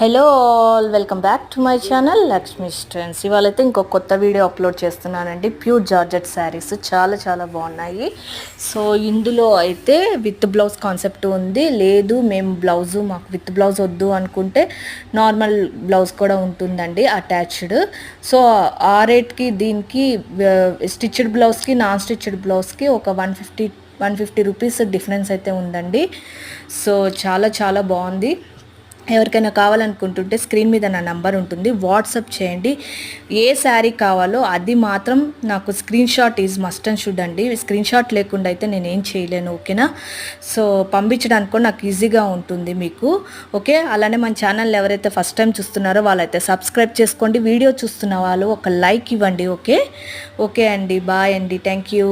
Hello all, welcome back to my channel Lakshmi strands. ఇవాళైతే ఇంకో కొత్త వీడియో అప్లోడ్ చేస్తున్నానండి. ప్యూర్ జార్జెట్ శారీస్ చాలా చాలా బాగున్నాయి. సో ఇందులో అయితే విత్ బ్లౌజ్ కాన్సెప్ట్ ఉంది. లేదు మేము మాకు విత్ బ్లౌజ్ వద్దు అనుకుంటే నార్మల్ బ్లౌజ్ కూడా ఉంటుందండి అటాచ్డ్. సో ఆ రేట్కి దీనికి స్టిచ్డ్ బ్లౌజ్కి నాన్ స్టిచ్డ్ బ్లౌజ్కి ఒక 150 రూపీస్ డిఫరెన్స్ అయితే ఉందండి. సో చాలా చాలా బాగుంది. ఎవరికైనా కావాలనుకుంటుంటే స్క్రీన్ మీద నా నంబర్ ఉంటుంది, వాట్సాప్ చేయండి. ఏ శారీ కావాలో అది మాత్రం నాకు screen shot is must and should అండి. స్క్రీన్ షాట్ లేకుండా అయితే నేను ఏం చేయలేను, ఓకేనా? సో పంపించడానికి కూడా నాకు ఈజీగా ఉంటుంది మీకు, ఓకే? అలానే మన ఛానల్ ఎవరైతే ఫస్ట్ టైం చూస్తున్నారో వాళ్ళైతే సబ్స్క్రైబ్ చేసుకోండి. వీడియో చూస్తున్న వాళ్ళు ఒక లైక్ ఇవ్వండి, ఓకే? ఓకే అండి, బాయ్ అండి, థ్యాంక్ యూ.